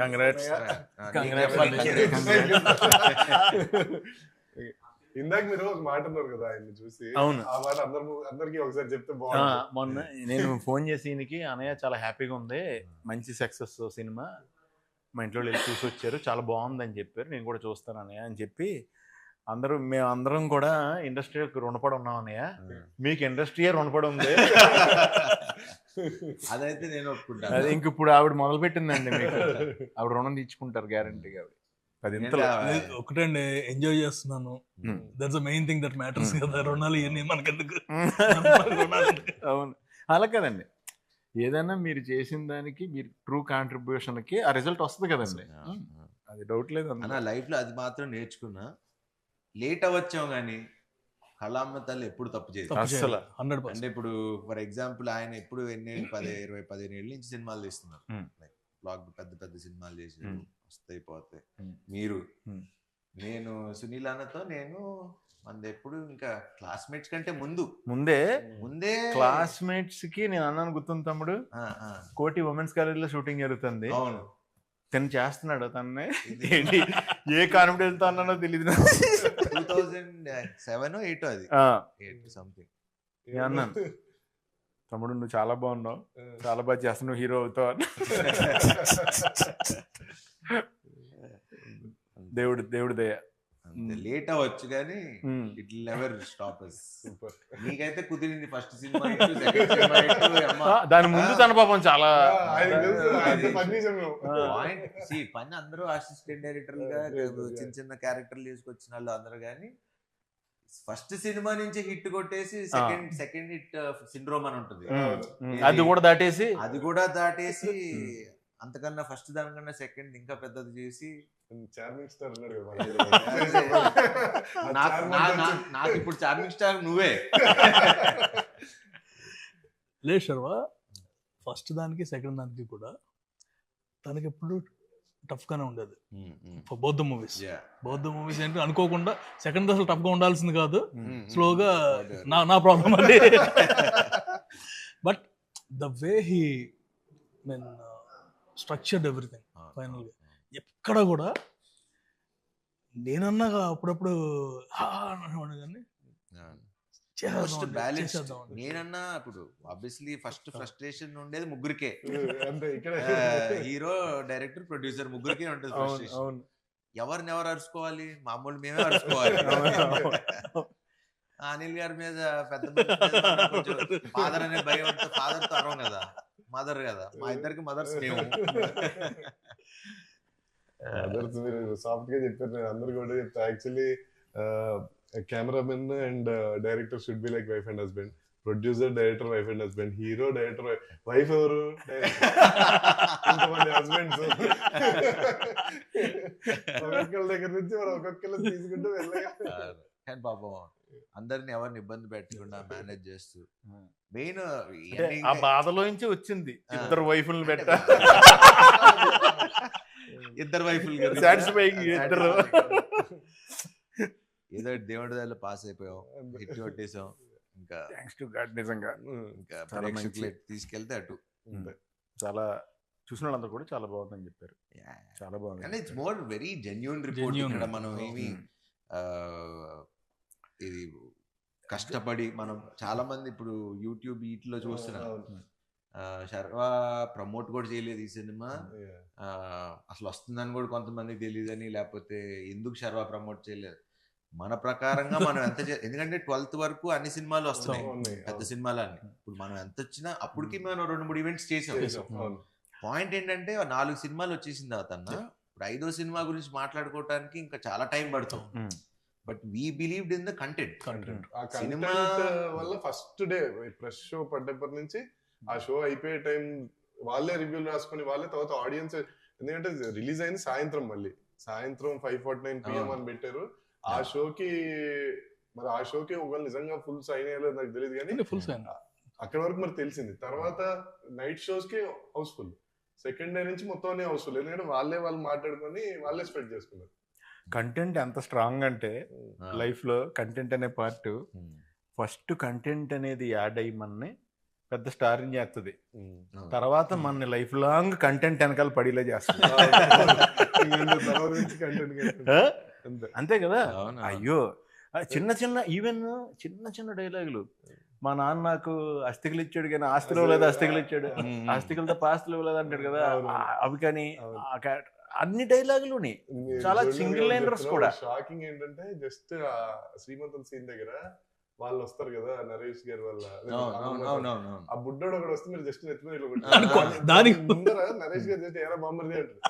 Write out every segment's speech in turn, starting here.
Congrats. ఇందాక మీరు ఒక మాట అన్నారు కదా ఆయన్ని చూసి. అవును, ఆ మాట అందరికి ఒకసారి చెప్తే బాగుంటుంది. మొన్న నేను ఫోన్ చేసి ఈయనకి, అన్నయ్య చాలా హ్యాపీగా ఉంది, మంచి సక్సెస్ సినిమా, మా ఇంట్లో వెళ్ళి చూసి వచ్చారు, చాలా బాగుందని చెప్పారు, నేను కూడా చూస్తాను అన్నయ్య అని చెప్పి మేమందరం కూడా ఇండస్ట్రీకి రుణపడి ఉన్నాం అన్నయ్య, మీకు ఇండస్ట్రీయే రుణపడి ఉంది. అదైతే నేను ఒప్పుకుంటాను. అది ఇంక ఇప్పుడు ఆవిడ మొదలు పెట్టిందండి, మీకు ఆవిడ రుణం తీర్చుకుంటారు గ్యారంటీగా. ఒకటండి, ఎంజాయ్ చేస్తున్నాను, that's the main thing that matters కదా. రుణాలు ఇవన్నీ మనకెందుకు. అవును, అలా కదండి, ఏదైనా మీరు చేసిన దానికి మీరు ట్రూ కాంట్రిబ్యూషన్కి ఆ రిజల్ట్ వస్తుంది కదండి, అది డౌట్ లేదు అన్న. లైఫ్లో అది మాత్రం నేర్చుకున్నా, లేట్ అవ్వచ్చాం కానీ కళామ్మ తల్లి ఎప్పుడు తప్పు చేయదు అసలు. అంటే ఇప్పుడు ఫర్ ఎగ్జాంపుల్ ఆయన ఎప్పుడు 15 ఏళ్ళ నుంచి సినిమాలు తీస్తున్నారు, బ్లాక్ పెద్ద పెద్ద సినిమాలు చేసి వస్తాయి పోతాయి. మీరు నేను సునీల్ అన్నతో మనది ఎప్పుడు ఇంకా క్లాస్మేట్స్ కంటే ముందే క్లాస్మేట్స్ కి నేను అన్నాను, గుర్తుంది తమ్ముడు, కోటి ఉమెన్స్ కాలేజ్ లో షూటింగ్ జరుగుతుంది, అవును, తను చేస్తున్నాడు, తన్నే ఏంటి ఏ కాన్ఫిడెన్స్ తో అన్నానో తెలియదు, 2007 8 అది సంథింగ్. అన్నాను, తమ్ముడు నువ్వు చాలా బాగున్నావు, చాలా బాగా చేస్తున్నావు, హీరో అవుతావు. దేవుడి దయ. లేట్ అవ్వచ్చు కానీ it will never stop us. నీకైతే కుదిరింది ఫస్ట్ సినిమా, దాని ముందు తన పాపం చాలా పని అందరూ అసిస్టెంట్ డైరెక్టర్లుగా చిన్న క్యారెక్టర్లు తీసుకొచ్చిన వాళ్ళు అందరూ, కానీ ఫస్ట్ సినిమా నుంచి హిట్ కొట్టేసి సెకండ్ హిట్ సిండ్రోమ్ అని ఉంటుంది, అది కూడా దాటేసి అంతకన్నా ఫస్ట్ దానికన్నా సెకండ్ ఇంకా పెద్దది చేసి నాకు ఇప్పుడు చార్మింగ్ స్టార్ నువ్వే. లేదు శర్వా, ఫస్ట్ దానికి సెకండ్ దానికి కూడా తనకి ఎప్పుడు టఫ్ గానే ఉండేది. బౌద్ధ మూవీస్ ఏంటి అనుకోకుండా సెకండ్ అసలు టఫ్ గా ఉండాల్సింది కాదు, స్లోగా నా ప్రాబ్లం అది. But the way he structured everything final గా, ఎక్కడ కూడా నేనన్నా అప్పుడప్పుడు కానీ నేనన్నా ఇప్పుడు ఆబ్వియస్లీ ఫస్ట్ ఫ్రస్ట్రేషన్ ఉండేది ముగ్గురికే, హీరో డైరెక్టర్ ప్రొడ్యూసర్ ముగ్గురికే ఉంటుంది ఫ్రస్ట్రేషన్. ఎవరు అరుచుకోవాలి, మామూలు మేమే అరుచుకోవాలి. అనిల్ గారి మీద పెద్ద ఫాదర్ అనే భయం ఉంటే ఫాదర్ తో అరవం కదా, మదర్ కదా, మా ఇద్దరికి మదర్స్ మేము. మదర్స్ మీరు సాఫ్ట్ గా చెప్పారు, నేను అందరు కూడా చెప్తా. Actually cameraman and director should be like wife and husband, producer director wife and husband, hero director wife, ఎవరు ఇంతమంది హస్బెండ్స్, ఒక్కొక్కరి దగ్గర నుంచి మనం ఒక్కొక్కరు తీసుకుంటూ వెళ్ళగా. కానీ పాపం అందరిని ఎవరిని ఇబ్బంది పెట్టకుండా మేనేజ్ చేస్తూ, మెయిన్ ఆ బాధలోంచి వచ్చింది ఇద్దరు వైఫుల్ని పెట్ట, ఇద్దరు వైఫుల్ ఏదో దేవుడి దానిలో పాస్ అయిపోయాం, హిట్ కొట్టేసాం, ఇంకా నిజంగా ఇంకా తీసుకెళ్తే అటు చాలా చూసిన వాళ్ళంతా కూడా చాలా బాగుందని చెప్పారు, చాలా బాగుంది. And it's more very genuine report. ఇక్కడ మనం ఏమి ఇది కష్టపడి మనం చాలా మంది ఇప్పుడు యూట్యూబ్ వీటిలో చూస్తున్నాం, శర్వా ప్రమోట్ కూడా చేయలేదు ఈ సినిమా, అసలు వస్తుందని కూడా కొంతమందికి తెలియదని, లేకపోతే ఎందుకు శర్వా ప్రమోట్ చేయలేదు. మన ప్రకారంగా మనం ఎంత ఎందుకంటే 12th వరకు అన్ని సినిమాలు వస్తున్నాయి, పెద్ద సినిమాలన్నీ. ఇప్పుడు మనం ఎంత వచ్చినా అప్పటికి మనం 2-3 ఈవెంట్స్ చేసాం. పాయింట్ ఏంటంటే 4 సినిమాలు వచ్చేసింది అతన్న, ఇప్పుడు 5వ సినిమా గురించి మాట్లాడుకోవటానికి ఇంకా చాలా టైం పడుతుంది. But we believed in the content. Cinema వల్ల ఫస్ట్ డే ప్రెస్ షో పడ్డప్పటి నుంచి ఆ షో అయిపోయే టైం వాళ్ళే రివ్యూలు రాసుకుని వాళ్ళే తర్వాత ఆడియన్స్, ఎందుకంటే రిలీజ్ అయింది సాయంత్రం, మళ్ళీ సాయంత్రం 5:49 PM అని పెట్టారు. ఆ షోకి ఒకవేళ నిజంగా ఫుల్ సైన్ అయ్యాలో నాకు తెలియదు, కానీ ఫుల్ సైన్ అక్కడ వరకు మరి తెలిసింది. తర్వాత నైట్ షోస్ కి హౌస్ఫుల్, సెకండ్ డే నుంచి మొత్తం హౌస్ఫుల్, ఎందుకంటే వాళ్ళు మాట్లాడుకొని వాళ్ళే స్ప్రెడ్ చేసుకున్నారు. కంటెంట్ ఎంత స్ట్రాంగ్ అంటే లైఫ్ లో కంటెంట్ అనే పార్ట్, ఫస్ట్ కంటెంట్ అనేది యాడ్ అయ్యి మనని పెద్ద స్టార్ని చేస్తుంది, తర్వాత మన లైఫ్ లాంగ్ కంటెంట్ వెనకాల పడిలే చేస్తుంది. అంతే కదా. అయ్యో చిన్న చిన్న ఈవెన్ చిన్న చిన్న డైలాగులు, మా నాన్న నాకు అస్థికలు ఇచ్చాడు కానీ ఆస్తులు ఇవ్వలేదు, అస్థికలు ఇచ్చాడు, అస్థికలతో పాస్తులు ఇవ్వలేదు అంటాడు కదా, అవి కానీ అన్ని డైలాగులుని చాలా సింగిల్ లైనర్స్ కూడా. షాకింగ్ ఏంటంటే జస్ట్ శ్రీమంతుల సీన్ దగ్గర వాళ్ళు వస్తారు కదా నరేష్ గారి వల్ల, ఆ బుడ్డోడు ఒకటి వస్తే మీరు జస్ట్ దానికి ముందర నరేష్ గారు చేస్తే ఎరా బామ్మర్ది అంటారు.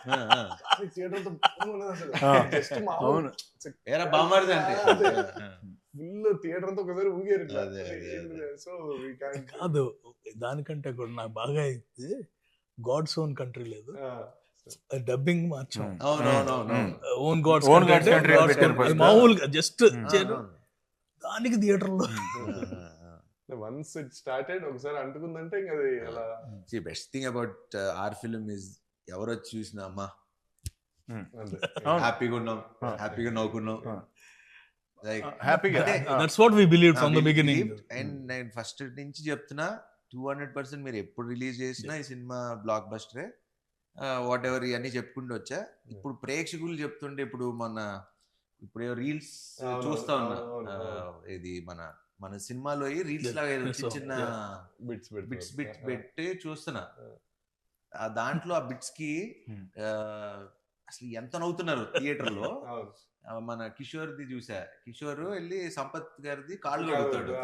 ఫుల్ థియేటర్ అంతా ఒకసారి ఊగారు. సో కాదు, దానికంటే కూడా నాకు బాగా అయితే గాడ్స్ ఓన్ కంట్రీ లేదు, డబ్బింగ్ మార్చాం, ఓన్ గాడ్స్ కంట్రీ మామూలుగా జస్ట్ దానికి థియేటర్ లో వన్స్ ఇట్ స్టార్టెడ్ ఒకసారి అంటుకుందంటే ఇంకా అది అలా. Best thing about our film is ఎవరు వచ్చి చూసినా అమ్మా హ్యాపీగా ఉన్నాం, హ్యాపీగా నవ్వుకున్నాం, that's what we believe from the beginning. And నేను ఫస్ట్ నుంచి చెప్తున్నా 200% మీరు ఎప్పుడు రిలీజ్ చేసినా ఈ సినిమా బ్లాక్ బస్టరే, వాట్ ఎవర్ ఇవన్నీ చెప్పుకుంటూ వచ్చా. ఇప్పుడు ప్రేక్షకులు చెప్తుంటే ఇప్పుడు రీల్స్ చూస్తా ఉన్నా, ఇది మన సినిమాలో రీల్స్ లాగా చిన్న బిట్స్ పెట్టి చూస్తున్నా. దాంట్లో ఆ బిట్స్ కి అసలు ఎంత నవ్వుతున్నారు థియేటర్ లో. మన కిషోర్ది చూసా, కిషోర్ వెళ్ళి సంపత్ గారిది కాళ్ళు కడుగుతాడు,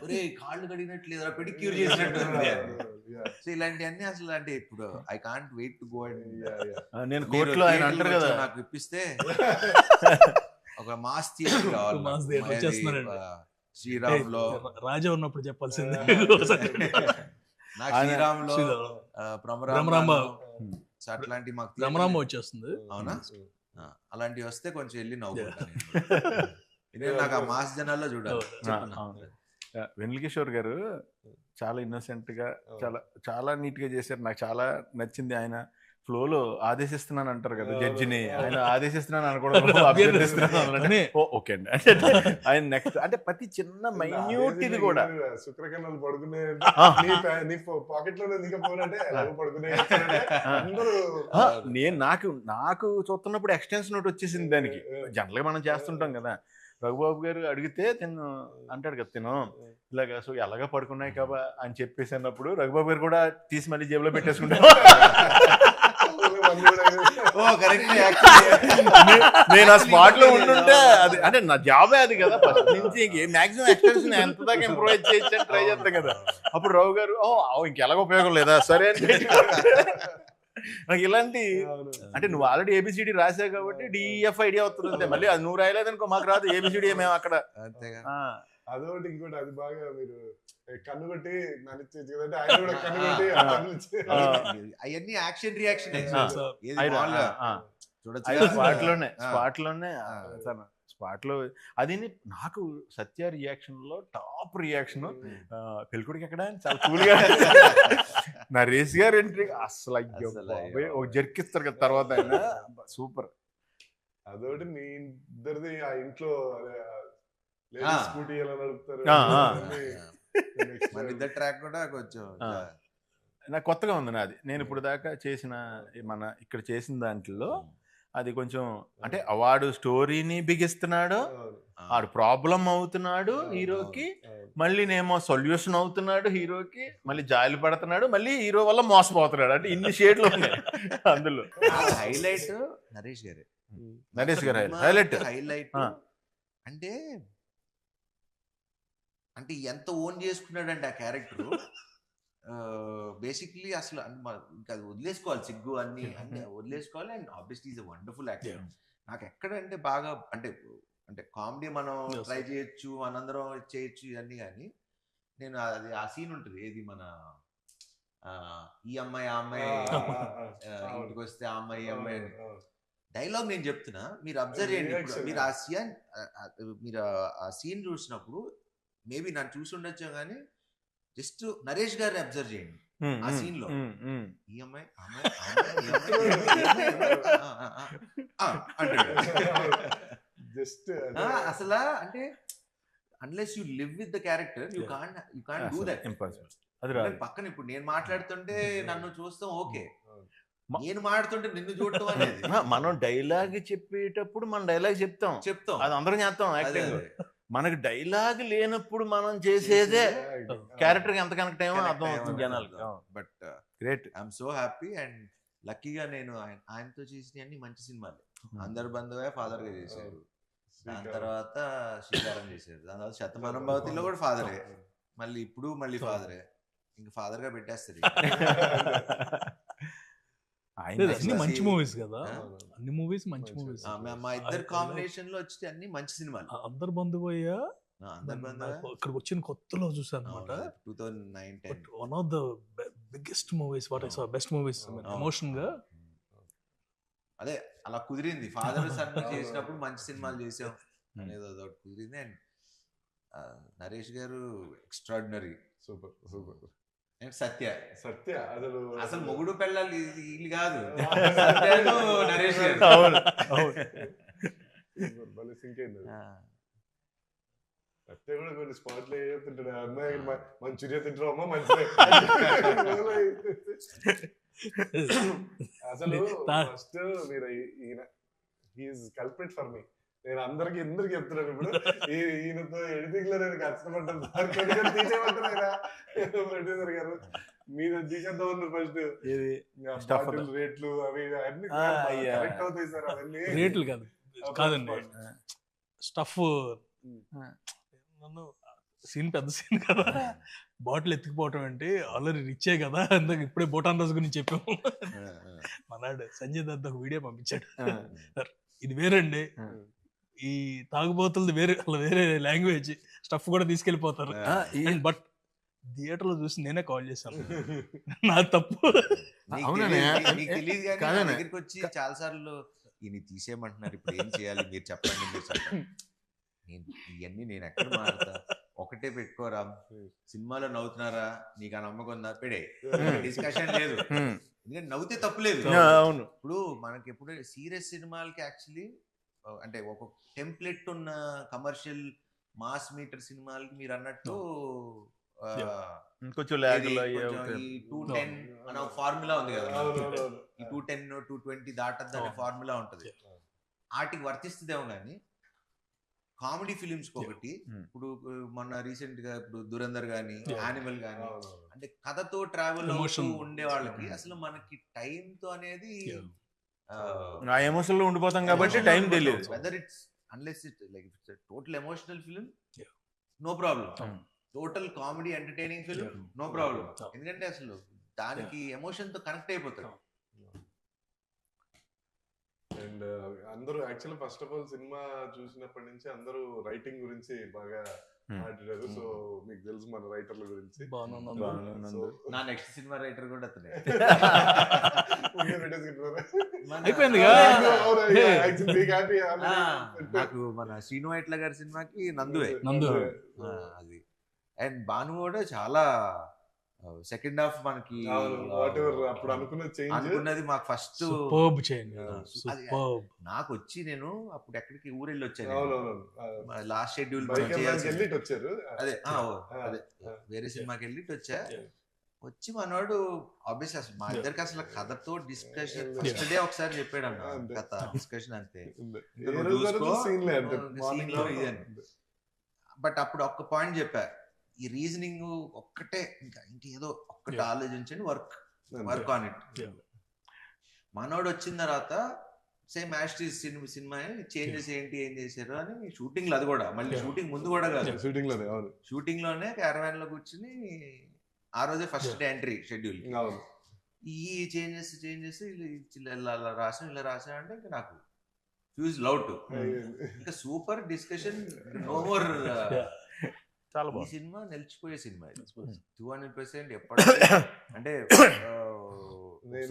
ఒరే కాళ్ళు కడిగినట్లేదు పెడిక్యూర్ చేసినట్టు. సో ఇలాంటివన్నీ అసలు అంటే ఇప్పుడు I can't wait to go and నేను కోర్టులో ఆయన అంటారు కదా, నాకు ఇప్పిస్తే ఒక మాస్ థియేటర్ కావాలి. శ్రీరామ్ లో రాజా ఉన్నప్పుడు చెప్పాల్సిందే, నాకు శ్రీరామ్ లో భ్రమరాంబ అట్లాంటి మాకు భ్రమరాంబ వచ్చేస్తుంది. అవునా, అలాంటివి వస్తే కొంచెం వెళ్ళి నవ్వుకుంటాను. నాకు ఆ మాస్ జనాల్లో చూడాలి. వెన్నెల కిషోర్ గారు చాలా ఇన్నోసెంట్ గా చాలా చాలా నీట్ గా చేశారు. నాకు చాలా నచ్చింది. ఆయన ఫ్లోలో ఆదేశిస్తున్నాను అంటారు కదా జడ్జిని, ఆయన ఆదేశిస్తున్నాను అనకూడదు, అభ్యర్థిస్తున్నాను. ఓకే అండి. అంటే ఆయన నెక్స్ట్ అంటే ప్రతి చిన్న మైన్యూట్ ఇది కూడా శుక్రకన్నాలు పడుకునే పాకెట్ లో పడుకునే నేను నాకు చూస్తున్నప్పుడు ఎక్స్టెన్షన్ నోట్ వచ్చేసింది దానికి. జనరల్ గా మనం చేస్తుంటాం కదా, రఘుబాబు గారు అడిగితే తిను అంటాడు కదా, తిను ఇలాగా సో ఎలాగా పడుకున్నాయి కాబా అని చెప్పేసి అన్నప్పుడు రఘుబాబు గారు కూడా తీసి మళ్ళీ జేబులో పెట్టేసుకుంటారు. నేను ఆ స్పాట్ లో ఉంటుంటే అది అంటే నా జాబే అది కదా, ఫస్ట్ నుంచి మాక్సిమం ఎక్స్టెన్షన్ ఎంత దాకా ఇంప్రూవైజ్ చేయొచ్చు అని ట్రై చేస్తాం కదా. అప్పుడు రావు గారు ఇంకెలాగ ఉపయోగం లేదా సరే అంటే నాకు ఇలాంటి అంటే నువ్వు ఆల్రెడీ ఏబిసిడి రాసావు కాబట్టి డిఎఫ్ ఐడియా అవుతుంది, మళ్ళీ అది నువ్వు రాయలేదనుకో మాకు రాదు ఏబిసిడి మేము అక్కడ. అదొకటి ఇంకోటి అది బాగా మీరు కన్నుగొట్టి నడిచేది ఆయన కూడా కన్నుగొట్టి అవన్నీ యాక్షన్ రియాక్షన్ స్పాట్ లో అది నాకు సత్య రియాక్షన్ లో టాప్ రియాక్షన్. పెళ్ళికొడుకు ఎక్కడ చాలా కూల్ గా నరేష్ గారు ఎంట్రీ అసలు ఒక జర్కిస్తారు కదా తర్వాత ఆయన సూపర్. అదొకటి మీ ఇద్దరిది ఆ ఇంట్లో స్కూటీ ఎలా నడుపుతారు మన ఇద్దరు ట్రాక్ కూడా కొంచెం నాకు కొత్తగా ఉంది. నాది నేను ఇప్పుడు దాకా చేసిన మన ఇక్కడ చేసిన దాంట్లో అది కొంచెం అంటే వాడు స్టోరీని బిగిస్తున్నాడు, ఆడు ప్రాబ్లం అవుతున్నాడు హీరోకి, మళ్ళీ నేమో సొల్యూషన్ అవుతున్నాడు హీరోకి, మళ్ళీ జాలి పడుతున్నాడు, మళ్ళీ హీరో వల్ల మోసపోతున్నాడు. అంటే ఇన్ని షేడ్లు ఉన్నాయి అందులో. హైలైట్ నరేష్ గారు హైలైట్ అంటే ఎంత ఓన్ చేసుకున్నాడంటే ఆ క్యారెక్టర్ బేసిక్లీ అసలు ఇంకా అది వదిలేసుకోవాలి, సిగ్గు అన్ని వదిలేసుకోవాలి. And obviously is a wonderful actor. నాకు ఎక్కడంటే బాగా అంటే కామెడీ మనం ట్రై చేయొచ్చు, మనందరం చేయొచ్చు ఇవన్నీ, కానీ నేను అది ఆ సీన్ ఉంటుంది ఏది మన ఈ అమ్మాయి ఆ అమ్మాయి ఇంటికి వస్తే ఆ అమ్మాయి ఈ అమ్మాయి డైలాగ్ నేను చెప్తున్నా, మీరు అబ్జర్వ్ చేయండి. మీరు ఆ సీన్ చూసినప్పుడు మేబీ నన్ను చూసి ఉండొచ్చు కానీ జస్ట్ నరేష్ గారిని అబ్జర్వ్ చేయండి ఆ సీన్ లో. ఈ అమ్మాయి అసలు అంటే unless you live with the character you can't do that. అది రాదు. పక్కన ఇప్పుడు నేను మాట్లాడుతుంటే నన్ను చూస్తాం ఓకే, మ- నేను మాట్లాడుతుంటే నిన్ను చూడటం అనేది మనం డైలాగ్ చెప్పేటప్పుడు మనం డైలాగ్ చెప్తాం, చెప్తాం. అది అందరం చేస్తాం అదే, యాక్టింగ్. అదే. మనకి డైలాగ్ లేనప్పుడు మనం చేసేదే క్యారెక్టర్ ఎంత కనెక్ట్ అయ్యో అర్థం అవుతుంది జనాలకి. But great. I'm so happy and లక్కీగా నేను ఆయనతో చేసిన అన్ని మంచి సినిమాలు. అందరు బంధువే ఫాదర్ గా చేశారు, దాని తర్వాత శ్రీకారం చేశారు, దాని తర్వాత శతమానం భవతిలో కూడా ఫాదరే, మళ్ళీ ఇప్పుడు మళ్ళీ ఫాదరే, ఇంకా ఫాదర్ గా పెట్టేస్తారు. అన్ని మంచి మూవీస్ కదా, అన్ని మూవీస్ మంచి మూవీస్. మా ఇద్దరు కాంబినేషన్ లో వచ్చి అన్ని మంచి సినిమాలు. అందరు బంధువయ్యా అందరు బంధువే ఇక్కడికి వచ్చిన కొత్తలో చూసాను అనమాట. 2009-10 one of the biggest movies, what I saw, best movies emotion గా. అదే అలా కుదిరింది. ఫాదర్ సన్ చేసినప్పుడు మంచి సినిమాలు చేసాం అనేది అదొకటి కుదిరింది. అండ్ నరేష్ గారు ఎక్స్ట్రాడినరీ, సూపర్ సూపర్. అండ్ సత్య అసలు మొగుడు పెళ్ళాలి వీళ్ళు కాదు, సత్యను నరేష్ గారు. మళ్ళీ సింక్ అయింది. సత్య కూడా కొన్ని స్పాట్లు తింటాడు, అమ్మాయి మంచూరియా తింటారు అమ్మా మంచిగా. అసలు ఫస్ట్ మీరు ఈయన హీఈస్ కల్ప్రిట్ ఫర్ మీ. నేను అందరికి ఎందుకు చెప్తున్నాను ఇప్పుడు, ఈయనతో ఎడిటింగ్ లో నేను కష్టపడ్డాను సార్, తీసేయమంటారా ప్రొడ్యూసర్ గారు, మీరు తీసేద్దాం ఉన్నారు ఫస్ట్ రేట్లు అవి అన్ని కరెక్ట్ అవుతాయి సార్, అవన్నీ రేట్లు కాదు కాదండి, స్టఫ్. నన్ను సీన్ పెద్ద సీన్ కదా, బాటిల్ ఎత్తుకుపోవటం అంటే ఆల్రెడీ రిచ్చే కదా, అందుకు ఇప్పుడే బోటాన్ రోజు గురించి చెప్పాము. మనాడు సంజయ్ దత్ ఒక వీడియో పంపించాడు, సార్ ఇది వేరండి, ఈ తాగుబోతులది వేరే, అలా వేరే లాంగ్వేజ్, స్టఫ్ కూడా తీసుకెళ్ళిపోతారు. బట్ థియేటర్ లో చూసి నేనే కాల్ చేశాను, నా తప్పు. దగ్గరికి వచ్చి చాలా సార్లు ఈయన తీసేయమంటున్నారు, ఇప్పుడు ఏం చేయాలి మీరు చెప్పండి, మీరు చెప్పండి. ఇవన్నీ నేను ఎక్కడ మారుతా, ఒకటే పెట్టుకోరా, సినిమాలో నవ్వుతున్నారా, నీకు ఆ నమ్మకం ఉందా, పెడే, డిస్కషన్ లేదు, ఎందుకంటే నవ్వుతే తప్పులేదు. ఇప్పుడు మనకి ఎప్పుడు సీరియస్ సినిమాలకి యాక్చువల్లీ అంటే ఒక టెంప్లెట్ ఉన్న కమర్షియల్ మాస్ మీటర్ సినిమాలకి మీరు అన్నట్టు కొంచెం 210 అనే ఫార్ములా ఉంది కదా, ఈ 210 220 దాటద్దు అనే ఫార్ములా ఉంటది, వాటికి వర్తిస్తుందేమో కానీ కామెడీ ఫిలిమ్స్ ఒకటి. ఇప్పుడు మొన్న రీసెంట్ గా ఇప్పుడు దురందర్ గానీ, యానిమల్ గానీ, అంటే కథతో ట్రావెల్ అవుతూ ఉండే వాళ్ళకి అసలు మనకి టైం తో అనేది ఎమోషన్ లో ఉండిపోతాం కాబట్టి టైం తెలియదు. Whether it's unless it like it's total emotional film, no problem. Total comedy entertaining film, no problem. ఎందుకంటే అసలు దానికి ఎమోషన్ తో కనెక్ట్ అయిపోతారు. అండ్ అందరూ యాక్చువల్లీ ఫస్ట్ ఆఫ్ ఆల్ సినిమా చూసినప్పటి నుంచి అందరూ రైటింగ్ గురించి బాగా మాట్లాడారు. సో మీకు తెలుసు మన రైటర్ల గురించి. నా నెక్స్ట్ సినిమా రైటర్ కూడా అతనే. నాకు మన శ్రీను వైట్ల గారి సినిమాకి నందువే అది. అండ్ భాను కూడా చాలా సెకండ్ హాఫ్ మనకి అప్పుడు అనుకున్నది మాకు ఫస్ట్ నాకు వచ్చి, నేను అప్పుడు ఎక్కడికి ఊరెళ్ళి వచ్చాను, లాస్ట్ షెడ్యూల్ వచ్చారు, అదే అదే వేరే సినిమాకి వెళ్ళి వచ్చా. వచ్చి మనవాడు ఆబ్వియస్ అసలు మా ఇద్దరికి అసలు కథతో డిస్కషన్ ఫస్ట్ డే ఒకసారి చెప్పాడు అన్న, కథ డిస్కషన్ అంతే. బట్ అప్పుడు ఒక్క పాయింట్ చెప్పా, ఈ రీజనింగ్ ఒక్కటే, ఇంకా ఇంకేదో ఒక్కటి ఆలోచించండి, వర్క్ ఆన్ ఇట్. మనోడు వచ్చిన తర్వాత సేమ్ యాస్టీస్ సినిమా చేంజెస్ ఏంటి, ఏం చేశారు అని షూటింగ్ లో, అది కూడా మళ్ళీ షూటింగ్ ముందు కూడా కాదు, షూటింగ్ లోనే క్యారవాన్ లో కూర్చుని ఆ రోజే ఫస్ట్ డే ఎంట్రీ షెడ్యూల్, ఈ చేంజెస్ ఇలా రాసాం ఇలా రాసాం అంటే ఇంకా నాకు ఫ్యూజ్ లౌట్, ఇంకా సూపర్ డిస్కషన్, నో మోర్. ఈ సినిమా నిలిచిపోయే సినిమా 200%. ఎప్పటి అంటే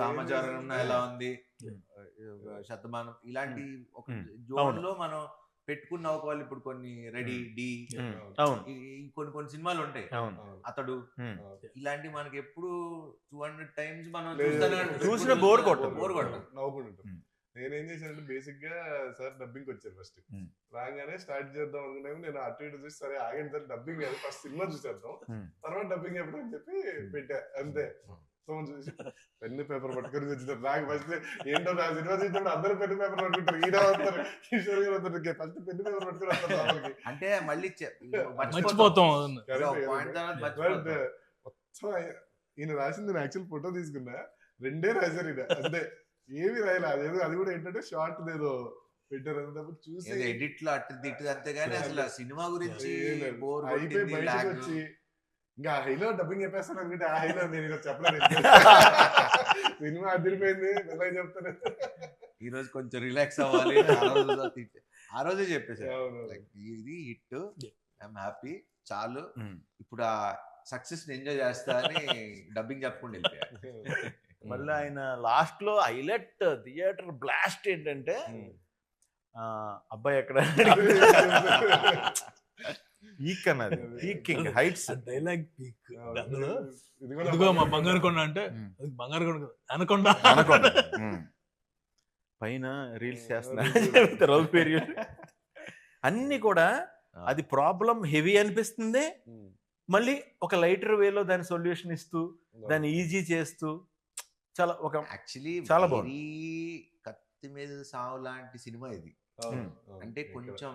సామాచారం ఎలా ఉంది, శతమానం ఇలాంటి ఒక జోన్ లో మనం పెట్టుకున్న వాళ్ళు. ఇప్పుడు కొన్ని రెడీ డి, కొన్ని సినిమాలు ఉంటాయి, అతడు, ఇలాంటి మనకి ఎప్పుడు 200 times మనం చూసిన బోర్ కొట్టదు. నేనేం చేశానంటే బేసిక్ గా సార్ డబ్బింగ్ వచ్చారు ఫస్ట్. రాగానే స్టార్ట్ చేద్దాం అనుకున్నాము. నేను అటు ఇటు చూసి సరే ఆగండి సార్ డబ్బింగ్ కాదు ఫస్ట్ సినిమా చూసేద్దాం తర్వాత డబ్బింగ్ ఎప్పుడు అని చెప్పి పెట్టా అంతే. సో చూసి పెన్ను పేపర్ పట్టుకొని వచ్చినారు. నాకు ఫస్ట్ ఏంటో నా సినిమా చూసినప్పుడు అందరూ పెన్ను పేపర్ పట్టుకుంటారు. ఈయన వస్తారు కిషోర్ గారు వస్తారు ఫస్ట్ పెన్ను పేపర్ పట్టుకుని వస్తారు లోపలికి. అంటే మళ్ళీ మర్చిపోతాం. మొత్తం ఈయన రాసింది నేను యాక్చువల్ ఫోటో తీసుకున్నా 2 రాశారు ఈయన అంతే ఏమి రాయలే. అదేదో అది కూడా ఏంటంటే షార్ట్ ఏదో పెట్టారు అన్నప్పుడు చూసి ఎడిట్ లో అటు తిట్టు అంతేగాని అసలు సినిమా గురించి అయిపోయి బయటకు వచ్చి ఇంకా హైలో డబ్బింగ్ చెప్పేస్తాను అనుకుంటే ఆ హైలో నేను చెప్పలేదు. సినిమా అదిరిపోయింది ఎలా చెప్తాను. ఈ రోజు కొంచెం రిలాక్స్ అవ్వాలి ఆ రోజే చెప్పేసారు ఇది హిట్ ఐఎమ్ హ్యాపీ చాలు ఇప్పుడు ఆ సక్సెస్ ఎంజాయ్ చేస్తా అని డబ్బింగ్ చెప్పకుండా వెళ్ళిపోయారు. మళ్ళీ ఆయన లాస్ట్ లో హైలైట్ థియేటర్ బ్లాస్ట్ ఏంటంటే అబ్బాయి ఎక్కడ పీక్ అన్నది పీకింగ్ హైట్స్ డైలాగ్ పీక్. ఇదిగో మా బంగారు కొండ అంటే బంగారు కొండ అనకొండ అనకొండ పైన రీల్స్ చేస్తున్నా రోజు పేరు అన్ని కూడా అది ప్రాబ్లం హెవీ అనిపిస్తుంది. మళ్ళీ ఒక లైటర్ వేలో దాని సొల్యూషన్ ఇస్తూ దాన్ని ఈజీ చేస్తూ చాలా ఒక యాక్చువల్లీ చాలా బాగుంది. కత్తి మీద సావు లాంటి సినిమా ఇది. అంటే కొంచెం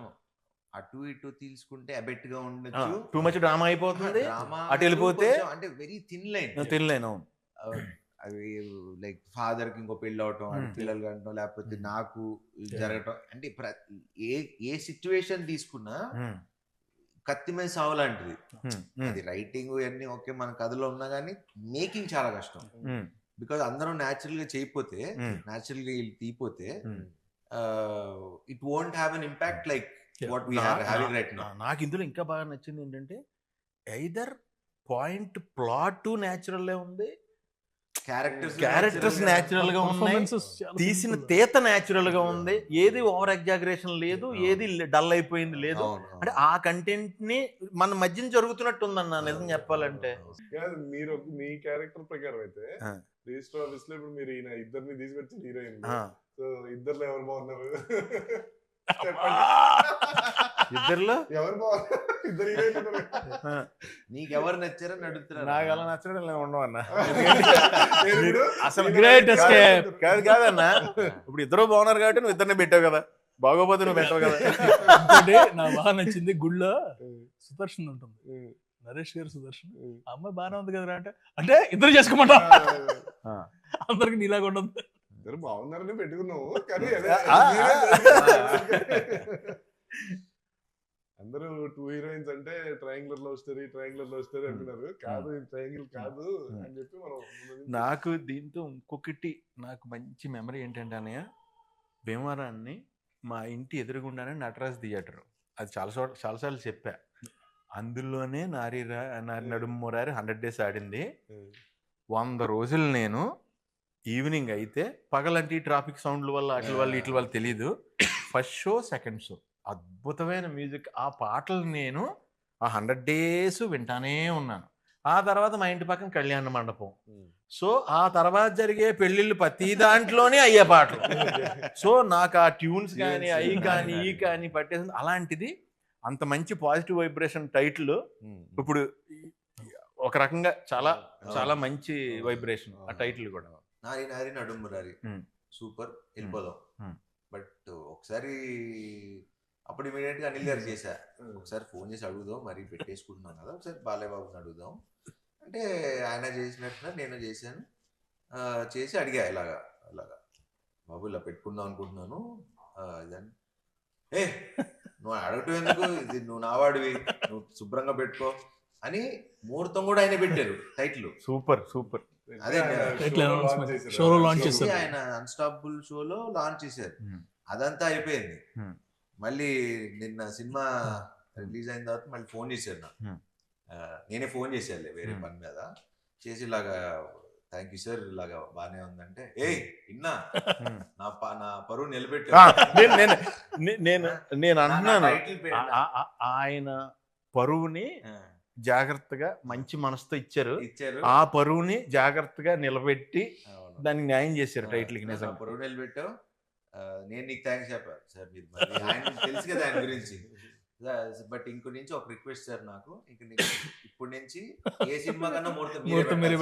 అటు ఇటు తీసుకుంటే అబెట్ గా ఉండొచ్చు, టూ మచ్ డ్రామా అయిపోతుంది, అటు వెళ్ళిపోతే అంటే వెరీ థిన్ లైన్ అవి లైక్ ఫాదర్ కి ఇంకో పెళ్ళి అవటం పిల్లలు కంటం లేకపోతే నాకు జరగటం అంటే ఏ సిచ్యువేషన్ తీసుకున్నా కత్తి మీద సావు లాంటిది. అది రైటింగ్ ఇవన్నీ ఓకే మన కథలో ఉన్నా కానీ మేకింగ్ చాలా కష్టం. బికాజ్ అందరం న్యాచురల్ గా చేయకపోతే న్యాచురల్ గా తీపోతే it won't have an impact like what we are having right now. నాకు ఇందులో ఇంకా బాగా నచ్చింది ఏంటంటే ఐదర్ పాయింట్ ప్లాట్ న్యాచురల్ ఉంది, క్యారెక్టర్స్ న్యాచురల్ గా ఉన్నాయి, తీసిన తీత న్యాచురల్ గా ఉంది, ఏది ఓవర్ ఎగ్జాగరేషన్ లేదు, ఏది డల్ అయిపోయింది లేదు. అంటే ఆ కంటెంట్ ని మన మధ్యన జరుగుతున్నట్టు ఉందన్న నిజం చెప్పాలంటే. మీరు మీ క్యారెక్టర్ ప్రకారం అయితే రిజిస్టర్ ఆఫీస్ లో ఇప్పుడు మీరు ఈయన ఇద్దరిని తీసుకొచ్చి హీరోయిన్, సో ఇద్దరులో ఎవరు బాగున్నారు ఇద్దరులో ఎవరు బాగున్నారు? ఇద్దరు హీరోయిన్ నీకు ఎవరు నచ్చారని అడుగుతున్నారు. నాకు అలా నచ్చడం ఉండవు అన్న. అసలు గ్రేట్ ఎస్కేప్ కాదు కాదన్న, ఇప్పుడు ఇద్దరు బాగున్నారు కాబట్టి నువ్వు ఇద్దరిని పెట్టావు కదా, బాగోపోతే నువ్వు పెట్టావు కదా. నాకు బాగా నచ్చింది గుళ్ళో సుదర్శన్ ఉంటుంది, నరేష్ గారు సుదర్శన్, అమ్మాయి బాగానే ఉంది కదా అంటే ఇద్దరు చేసుకోమంటా అందరికి నీలాగా ఉండదు. ఇద్దరు బాగున్నారని పెట్టుకున్నావు కానీ అందరూ 2 హీరోయిన్స్ అంటే ట్రయాంగులర్ లవ్ స్టోరీ అంటున్నారు. కాదు ట్రయాంగిల్ కాదు అని చెప్పి మనం. నాకు దీంతో ఇంకొకటి నాకు మంచి మెమరీ ఏంటంటే అన్నయ్య, భీమవరాన్ని మా ఇంటి ఎదురుగుండానే నటరాజ్ థియేటర్, అది చాలాసార్లు చెప్పా. అందులోనే నారి నడుమురారి 100 days ఆడింది. 100 రోజులు నేను ఈవినింగ్ అయితే పగలంటే ట్రాఫిక్ సౌండ్ల వల్ల వీటి వల్ల తెలీదు, ఫస్ట్ షో సెకండ్ షో అద్భుతమైన మ్యూజిక్, ఆ పాటలు నేను ఆ 100 days వింటానే ఉన్నాను. ఆ తర్వాత మా ఇంటి పక్కన కళ్యాణ మండపం, సో ఆ తర్వాత జరిగే పెళ్లిళ్ళు ప్రతి దాంట్లోనే అయ్యే పాటలు. సో నాకు ఆ ట్యూన్స్ కానీ అవి కానీ ఈ కానీ పట్టేసింది. అలాంటిది అంత మంచి పాజిటివ్ వైబ్రేషన్ టైటిల్ ఇప్పుడు ఒక రకంగా చాలా చాలా మంచి వైబ్రేషన్ ఆ టైటిల్ కూడా. నారి నారి నడుమురారి సూపర్, వెళ్ళిపోదాం. బట్ ఒకసారి అప్పుడు ఇమీడియట్ గా అనిల్ గారు చేశా, ఒకసారి ఫోన్ చేసి అడుగుదాం, మరి పెట్టేసుకుంటున్నాం కదా, ఒకసారి బాలయ్య బాబుని అడుగుదాం అంటే ఆయన చేసినట్టున్నారు, నేను చేశాను. చేసి అడిగా ఇలాగా బాబు ఇలా పెట్టుకుందాం అనుకుంటున్నాను ఇదని. నువ్వు అడగటం ఎందుకు, ఇది నువ్వు నావాడివి, నువ్వు శుభ్రంగా పెట్టుకో అని ముహూర్తం కూడా ఆయన పెట్టారు టైటిల్. Super super. అదే షోలో లాంచ్ చేశారు, ఆయన అన్స్టాపబుల్ షోలో లాంచ్ చేశారు. అదంతా అయిపోయింది. మళ్ళీ నిన్న సినిమా రిలీజ్ అయిన తర్వాత మళ్ళీ ఫోన్ చేశారు నాకు, నేనే ఫోన్ చేశాను వేరే పని మీద చేసి, ఇలాగా థ్యాంక్ యూ సార్ ఇలాగా బానే ఉందంటే, విన్నా నా పరువు నిలబెట్టాను. నేను అంటున్నాను ఆయన పరువుని జాగ్రత్తగా మంచి మనసుతో ఇచ్చారు, ఆ పరువుని జాగ్రత్తగా నిలబెట్టి దానికి న్యాయం చేశారు టైటిల్ కి. నిజంగా పరువు నిలబెట్టావు. నేను నీకు థ్యాంక్స్ చెప్పాను సార్, మీరు మరి ఆయన తెలుసు కదా ఆయన గురించి. బట్ ఇంకో నుంచి ఒక రిక్వెస్ట్ సార్, నాకు ఇంక ఇప్పుడు నుంచి ఏ సినిమా కన్నా ముహూర్తం మీరే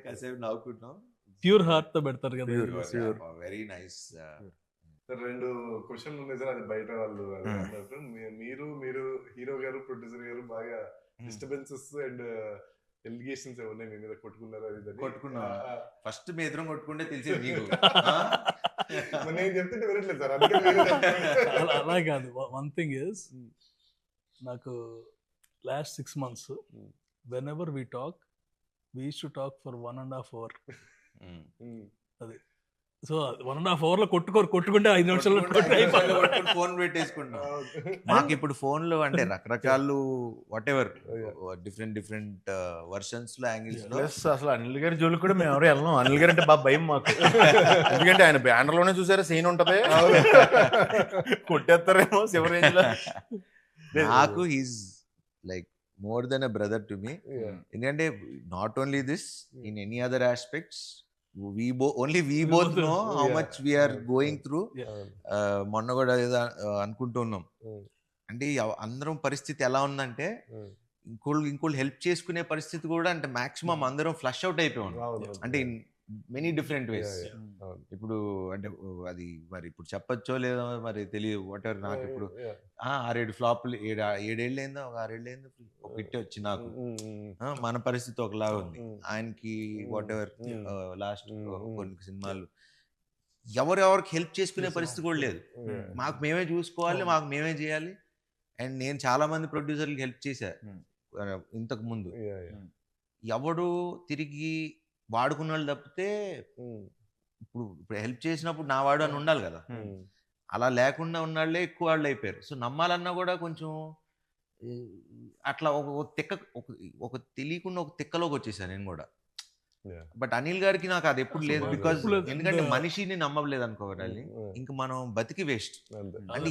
కాసేపు నవ్వుకుంటున్నాం. ప్యూర్ హార్ట్ తో పెడతారు కదా. Very nice. రెండు క్వశ్చన్లు ఉన్నాయి సార్, అది బయట వాళ్ళు అన్నట్టు. మీరు హీరో గారు ప్రొడ్యూసర్ గారు బాగా డిస్టర్బెన్సెస్ అండ్ ఎలిగేషన్స్ ఏమన్నా మీ మీద కొట్టుకున్నారు? అది కొట్టుకున్నా ఫస్ట్ మీ ఎదురు కొట్టుకుంటే తెలిసేది నీకు. నేను చెప్తుంటే వినట్లేదు సార్. అలా కాదు. వన్ థింగ్ ఇస్, నాకు last 6 months whenever we talk, we used to talk for 1.5 hours. అది సో 1.5 hours లో కొట్టుకుంటే 5 నిమిషాల్లో ఫోన్ పెట్టేసుకుంటాం. మాకు ఇప్పుడు ఫోన్లు అంటే రకరకాలు వాట్ ఎవర్ డిఫరెంట్ వర్షన్స్ లో యాంగిల్స్ లో. అసలు అనిల్ గారి జోలికి కూడా మేము ఎవరు వెళ్ళాం. అనిల్ గారు అంటే బాగా భయం మాకు. ఎందుకంటే ఆయన బ్యానర్ లోనే చూసారా సీన్ ఉంటది, కొట్టేస్తారేమో శివరేంజ్ లో. నాకు he's like more than a brother to me. ఎందుకంటే not only this, in any other aspects we both know how much we are going through. మొన్న కూడా ఏదో అనుకుంటున్నాం అంటే అందరం పరిస్థితి ఎలా ఉందంటే ఇంకోళ్ళు హెల్ప్ చేసుకునే పరిస్థితి కూడా అంటే మాక్సిమం అందరం ఫ్లష్ అవుట్ అయిపోయాం అంటే ఇన్ మెనీ డిఫరెంట్ వేస్. ఇప్పుడు అంటే అది మరి ఇప్పుడు చెప్పచ్చో లేదో మరి తెలియదు. What ever. నాకు ఇప్పుడు 6-7 ఫ్లాప్లు 7 ఏళ్ళైందో, ఒక 6 ఏళ్ళైందో ఒక హిట్ వచ్చి నాకు. మన పరిస్థితి ఒకలాగా ఉంది, ఆయనకి వాట్ ఎవర్ లాస్ట్ కొన్ని సినిమాలు ఎవరెవరికి హెల్ప్ చేసుకునే పరిస్థితి కూడా లేదు. మాకు మేమే చూసుకోవాలి, మాకు మేమే చేయాలి. అండ్ నేను చాలా మంది ప్రొడ్యూసర్లకి హెల్ప్ చేశా ఇంతకు ముందు. ఎవడు తిరిగి వాడుకున్న వాళ్ళు తప్పితే ఇప్పుడు హెల్ప్ చేసినప్పుడు నా వాడు అని ఉండాలి కదా. అలా లేకుండా ఉన్నాళ్లే ఎక్కువ వాళ్ళు అయిపోయారు. సో నమ్మాలన్నా కూడా కొంచెం అట్లా ఒక తెలియకుండా ఒక తిక్కలోకి వచ్చేసాను నేను కూడా. బట్ అనిల్ గారికి నాకు అది ఎప్పుడు లేదు. బికాజ్ ఎందుకంటే మనిషిని నమ్మలేదు అనుకోవాలి, ఇంక మనం బతికి వేస్ట్. అంటే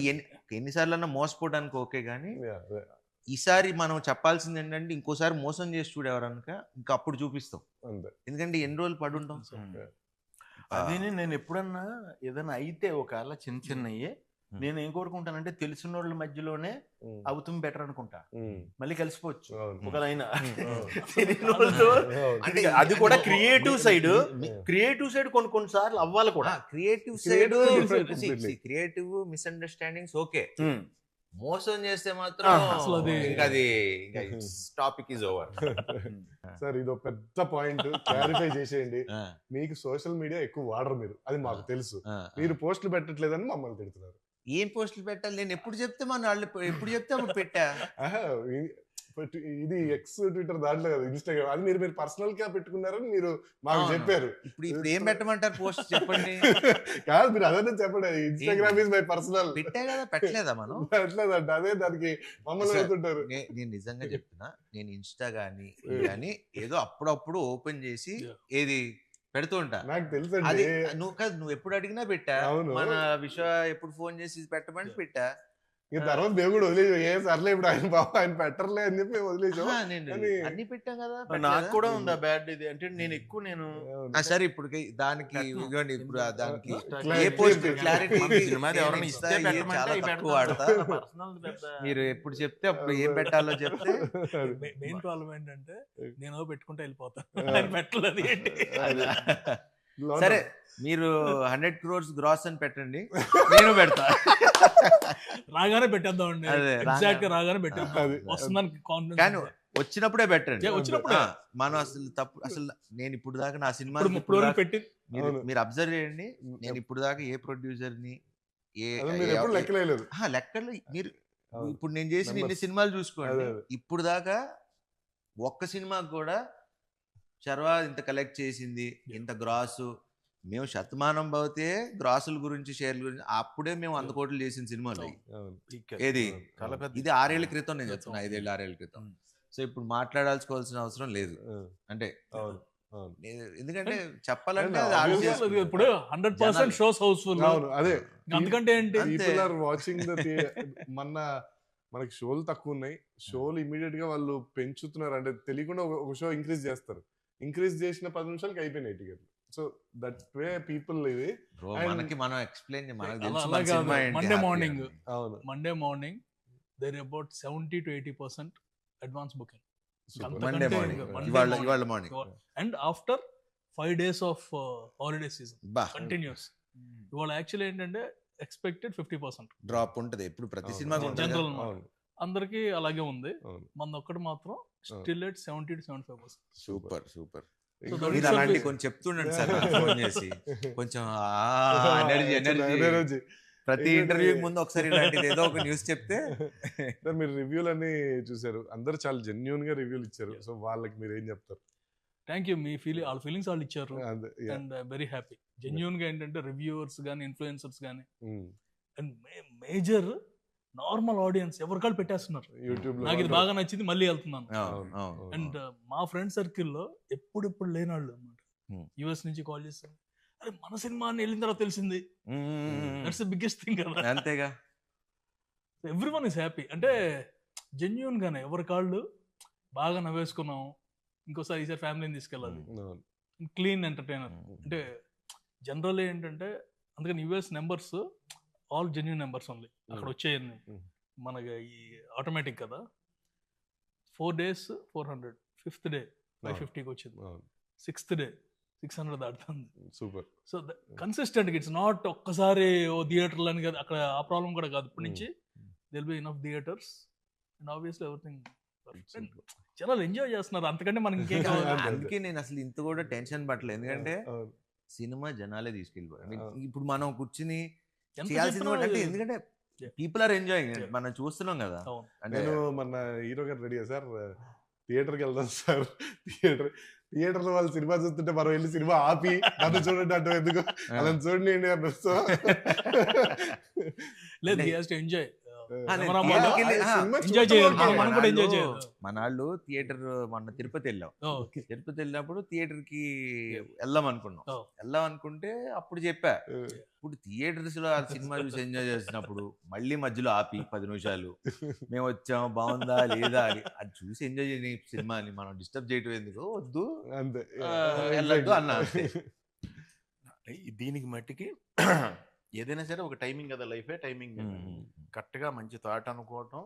ఎన్నిసార్లు అన్నా మోసపోవడానికి ఓకే, కానీ ఈసారి మనం చెప్పాల్సింది ఏంటంటే ఇంకోసారి మోసం చేసి చూడేవారనుక ఇంకా అప్పుడు చూపిస్తాం. ఎందుకంటే ఎన్ని రోజులు పడుంటాం. అదే నేను ఎప్పుడన్నా ఏదైనా అయితే ఒకవేళ చిన్నయ్యే నేను ఏం కోరుకుంటానంటే తెలిసిన వాళ్ళ మధ్యలోనే అవుతుంది బెటర్ అనుకుంటా. మళ్ళీ కలిసిపోవచ్చు ఒకదైనా తెలియని వాళ్ళతో. అంటే అది కూడా క్రియేటివ్ సైడ్ కొన్నిసార్లు అవ్వాలి కూడా. క్రియేటివ్ మిస్అండర్స్టాండింగ్స్ ఓకే, మోసం చేస్తే మాత్రం అసలు అది టాపిక్ ఇస్ ఓవర్. సార్ ఇదో పెద్ద పాయింట్ క్లారిఫై చేసేయండి. మీకు సోషల్ మీడియా ఎక్కువ వాడరు మీరు, అది మాకు తెలుసు. మీరు పోస్టులు పెట్టట్లేదని మమ్మల్ని తిడుతున్నారు. ఏం పోస్టులు పెట్టాలి? నేను ఎప్పుడు చెప్తే మన వాళ్ళు ఎప్పుడు చెప్తే అప్పుడు పెట్టా. ఇది ఎక్స్ ట్విట్టర్ దాంట్లో కదా, ఇన్స్టాగ్రామ్, అది మీరు పర్సనల్ గా పెట్టుకున్నారని మీరు మాకు చెప్పారు. ఇప్పుడు ఏం పెట్టమంటారు పోస్ట్ చెప్పండి? కాదు మీరు అదే చెప్పండి, ఇన్స్టాగ్రామ్ ఇస్ మై పర్సనల్. పెట్టా కదా, పెట్టలేదా మనం? పెట్టలేదంట, అదే దానికి మమ్మల్ని పెడుతుంటారు. నేను నిజంగా చెప్తున్నా, నేను ఇన్స్టా గానీ ఏదో అప్పుడప్పుడు ఓపెన్ చేసి ఏది పెడుతూ ఉంటా. నాకు తెలుసు. నువ్వు ఎప్పుడు అడిగినా పెట్టా. మన విశ్వ ఎప్పుడు ఫోన్ చేసి పెట్టమని పెట్టా. తర్వాత దేవుడు వదిలేదు, ఏ సర్లే ఇప్పుడు ఆయన పెట్టర్లే అని చెప్పి వదిలేసాం. అన్ని పెట్టాం కదా. నాకు కూడా ఉందా బ్యాడ్ ఇది అంటే నేను సరే ఇప్పుడు దానికి ఇప్పుడు దానికి ఏ పోస్ట్ క్లారిటీ వాడతా. మీరు ఎప్పుడు చెప్తే అప్పుడు ఏం పెట్టాలో చెప్తే. మెయిన్ ప్రాబ్లం ఏంటంటే నేను పెట్టుకుంటే వెళ్ళిపోతాను, పెట్టలేదు ఏంటి. సరే మీరు 100 crores గ్రాస్ అని పెట్టండి, నేను పెడతా. రాగానే పెట్టేద్దామండి, ఎగ్జాక్ట్ గా రాగానే పెట్టేద్దాం. వస్తుందని కాన్ఫిడెన్స్, కానీ వచ్చినప్పుడే పెట్టండి. వచ్చినప్పుడే మనం అసలు తప్పు. అసలు నేను ఇప్పుడు దాకా నా సినిమా పెట్టి మీరు అబ్జర్వ్ చేయండి, నేను ఇప్పుడు దాకా ఏ ప్రొడ్యూసర్ ని లెక్కలు మీరు ఇప్పుడు నేను చేసిన ఇన్ని సినిమాలు చూసుకోండి, ఇప్పుడు దాకా ఒక్క సినిమాకి కూడా శర్వా ఇంత కలెక్ట్ చేసింది, ఇంత గ్రాసు, మేము శతమానం పోతే గ్రాసుల గురించి షేర్ల గురించి అప్పుడే మేము 100 కోట్లు చేసిన సినిమాలు ఏది. ఇది 6 ఏళ్ల క్రితం నేను చెప్తున్నా, 5 ఏళ్ళు 6 ఏళ్ల క్రితం. సో ఇప్పుడు మాట్లాడాల్సుకోవాల్సిన అవసరం లేదు. అంటే ఎందుకంటే చెప్పాలంటే ఇప్పుడు 100% షోస్ హౌస్ఫుల్. అదే అందుకంటే ఏంటి, వాచింగ్ మనకి షోలు తక్కువ ఉన్నాయి, షోలు ఇమీడియట్ గా వాళ్ళు పెంచుతున్నారు. అంటే తెలియకుండా ఒక షో ఇంక్రీజ్ చేస్తారు, ఇంక్రీజ్ చేసిన 10 నిమిషాలకి అయిపోయినాయి టికెట్లు. సో దట్ వే పీపుల్ ఇది. బ్రో And- మనకి మనం ఎక్స్ప్లెయిన్ మనకు అలా తెలుసు అలా మన కాదు. సినిమా ఏంటి, Monday happy morning. అని. అవును Monday morning there about 70 to 80% advance booking. Super. అంతకంటే మండే ఇంకా మార్నింగ్ Monday ఇవాళ morning. ఇవాళ morning and after 5 days of holiday season బా కంటిన్యూస్. ఇవాళ యాక్చువల్లీ ఏంటంటే ఎక్స్పెక్టెడ్ 50%. డ్రాప్ ఉంటది ఎప్పుడు ప్రతి అవును. సినిమాకి ఉంటుంది General కదా. అవును అందరికీ అలాగే ఉంది. అవును మన ఒక్కటి మాత్రం still at 70 to 75%. Super super So that మీరు itself అలాంటి is- కొంచెం చెప్తుండండి సార్ నాకు ఫోన్ చేసి కొంచెం ఎనర్జీ ఎనర్జీ. ప్రతి ఏంటంటే- ఇంటర్వ్యూ ముందు ఒకసారి ఇలాంటిది ఏదో ఒక న్యూస్ చెప్తే సార్ మీరు రివ్యూలన్నీ చూసారు, అందరు చాలా జెన్యున్ గా రివ్యూలు ఇచ్చారు. సో వాళ్ళకి మీరు ఏం చెప్తారు? Thank you. మీ ఫీలింగ్ వాళ్ళ ఫీలింగ్స్ వాళ్ళు ఇచ్చారు. అదే, yeah. And very happy. Genuine గా ఏంటంటే రివ్యూవర్స్ కానీ ఇన్ఫ్లుయెన్సర్స్ కానీ Mm. And major normal audience ఎవరికాళ్ళు పెట్టేస్తున్నారు. యూట్యూబ్ లో నాకు ఇది బాగా నచ్చింది, మళ్ళీ వెళ్తున్నాను. అవును, అవును. అండ్ మా ఫ్రెండ్ సర్కిల్లో ఎప్పుడు లేనాళ్ళు అనమాట. Hmm. యుఎస్ నుంచి కాల్ చేస్తారు, అరే మన సినిమా అని వెళ్ళిన తర్వాత తెలిసింది. మ్మ్. దట్స్ ద బిగ్గెస్ట్ థింగ్ కదా. అంతేగా ఎవ్రీ వన్ ఇస్ హ్యాపీ. అంటే జెన్యున్ గానే ఎవరి కాళ్ళు బాగా నవ్వేసుకున్నాం, ఇంకోసారి ఈసారి ఫ్యామిలీని తీసుకెళ్ళాలి. Clean entertainer. అంటే జనరల్ ఏంటంటే అందుకని US numbers all genuine numbers only అక్కడ వచ్చేయండి. మనకి ఈ ఆటోమేటిక్ కదా. 4 days 400, 5th day 550కి వచ్చింది, 6th day 600 దాటుతుంది. Super. So consistent it's not ఒక్కసారి ఓ థియేటర్లు అని కదా, అక్కడ ఆ ప్రాబ్లం కూడా కాదు. ఇప్పటి నుంచి will be enough theatres and obviously everything. జనాలు ఎంజాయ్ చేస్తున్నారు, అంతకంటే మనకి ఇంకేం కావాలి. అందుకే నేను అసలు ఇంత కూడా టెన్షన్ పట్టలేదు, ఎందుకంటే సినిమా జనాలే తీసుకెళ్ళిపోయారు. ఇప్పుడు మనం కూర్చుని ఎంత చేయాల్సింది చెప్పినా కూడా అంటే ఇది- ఎందుకంటే Yeah. పీపుల్ ఆర్ ఎంజాయింగ్, మనం చూస్తున్నాం కదా. అవును. అంటే నేను మన హీరో గారు రెడీయా సార్, థియేటర్కి వెళ్దాం సార్. థియేటర్ లో వాళ్ళు సినిమా చూస్తుంటే మనం వెళ్ళి సినిమా ఆపి నన్ను చూడండి అంటే ఎందుకు అలా చూడండి అన్నారు. సో లేదు, he has to enjoy. నేను మనం theatre కి వెళ్ళి- ఎంజాయ్ చేయాలి, మనం కూడా ఎంజాయ్ మనాళ్ళు- చేయాలి. మనాళ్ళు థియేటర్ మొన్న తిరుపతి వెళ్ళాం. ఓకే. తిరుపతి వెళ్ళినప్పుడు థియేటర్ కి వెళ్దాం అనుకున్నాం. Oh. వెళ్దాం అనుకుంటే అప్పుడు చెప్పా, ఇప్పుడు థియేటర్స్ లో ఆ సినిమా చూసి ఎంజాయ్ చేసినప్పుడు మళ్ళీ మధ్యలో ఆపి 10 నిమిషాలు మేము వచ్చాం బాగుందా లేదా అని అది చూసి ఎంజాయ్ చేయని సినిమాని మనం డిస్టర్బ్ చేయటం ఎందుకు, వద్దు అంతే వెళ్ళొద్దు అన్నా అంతే. దీనికి మట్టికి ఏదైనా సరే ఒక టైమింగ్ కదా, లైఫే టైమింగ్. కరెక్ట్గా మంచి థాట్ అనుకోవటం,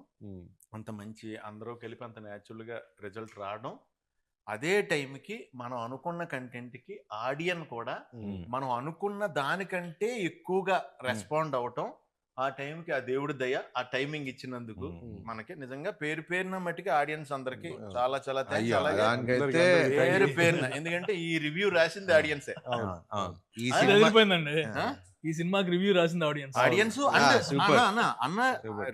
అంత మంచి అందరూ కలిపి అంత న్యాచురల్గా రిజల్ట్ రావడం, అదే టైంకి మనం అనుకున్న కంటెంట్కి ఆడియన్ కూడా మనం అనుకున్న దానికంటే ఎక్కువగా రెస్పాండ్ అవటం, ఆ టైంకి ఆ దేవుడి దయ ఆ టైమింగ్ ఇచ్చినందుకు మనకి నిజంగా పేరున మట్టికి ఆడియన్స్ అందరికి చాలా చాలా thanks. అయ్యో, అలాగే దానికైతే పేరున ఎందుకంటే ఈ రివ్యూ రాసింది ఆడియన్సే. అవును. ఈ అది సినిమా వెళ్ళిపోయిందండి. ఈ సినిమాకి రివ్యూ రాసింది ఆడియన్స్. Audience super. అన్న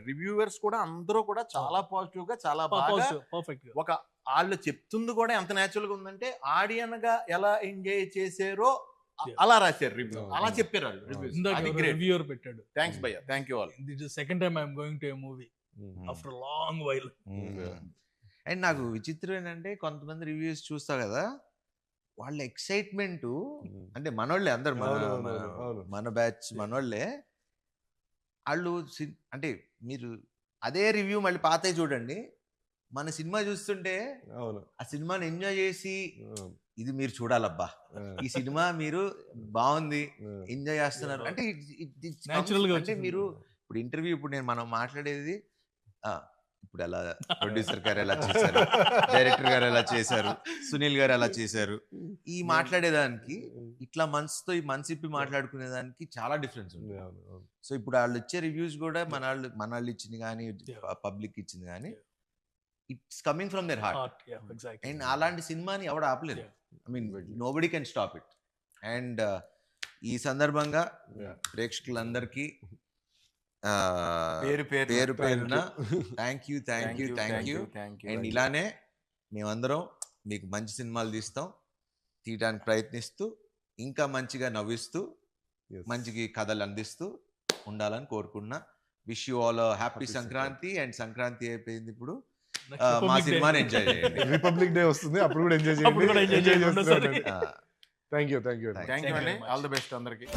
రివ్యూవర్స్ కూడా అందరూ కూడా చాలా పాజిటివ్ గా చాలా బాగా పర్ఫెక్ట్. ఒక వాళ్ళు చెప్తుంది కూడా ఎంత న్యాచురల్ గా ఉందంటే ఆడియన్ గా ఎలా ఎంజాయ్ చేసారో అలా రాశారు రివ్యూ, అలా చెప్పారు వాళ్ళు రివ్యూస్. అది గ్రేట్. రివ్యూవర్ పెట్టాడు. థ్యాంక్స్ భయ్య, thank you all. This is second time I'm going to A movie after long while. And నాకు విచిత్రం ఏంటంటే కొంతమంది రివ్యూస్ చూస్తా కదా, వాళ్ళ ఎక్సైట్మెంట్ అంటే మనోళ్ళే అందరు మన బ్యాచ్ మనోళ్ళే. వాళ్ళు అంటే మీరు అదే రివ్యూ మళ్ళీ పాతే చూడండి, మన సినిమా చూస్తుంటే ఆ సినిమాని ఎంజాయ్ చేసి ఇది మీరు చూడాలబ్బా, ఈ సినిమా మీరు బాగుంది ఎంజాయ్ చేస్తున్నారు అంటే Natural గా అంటే మీరు ఇప్పుడు ఇంటర్వ్యూ ఇప్పుడు మనం మాట్లాడేది ఇప్పుడు ఎలా ప్రొడ్యూసర్ గారు ఎలా చేశారు, డైరెక్టర్ గారు ఎలా చేశారు, సునీల్ గారు ఎలా చేశారు, ఈ మాట్లాడేదానికి ఇట్లా మనసుతో ఈ మనసిప్పి మాట్లాడుకునేదానికి చాలా డిఫరెన్స్ ఉంది. సో ఇప్పుడు వాళ్ళు ఇచ్చే రివ్యూస్ కూడా మన వాళ్ళు ఇచ్చింది కానీ పబ్లిక్ ఇచ్చింది కానీ it's coming from their heart. And అలాంటి సినిమాని ఎవడు ఆపలేదు. I mean nobody can stop it. And ఈ సందర్భంగా ప్రేక్షకులందరికీ పేరు పేరున థ్యాంక్ యూ. అండ్ ఇలానే మేమందరం మీకు మంచి సినిమాలు తీయడానికి ప్రయత్నిస్తూ ఇంకా మంచిగా నవ్విస్తూ మంచి కథలు అందిస్తూ ఉండాలని కోరుకున్నా. Wish you all happy Sankranti. And Sankranti అయిపోయింది, ఇప్పుడు మా సినిమాని ఎంజాయ్ చేయండి. రిపబ్లిక్ డే వస్తుంది, అప్పుడు కూడా ఎంజాయ్ అప్పుడు కూడా enjoy చేయండి. చేయండి. థ్యాంక్ యూ థ్యాంక్ యూ అండి, ఆల్ ది బెస్ట్ అందరికి.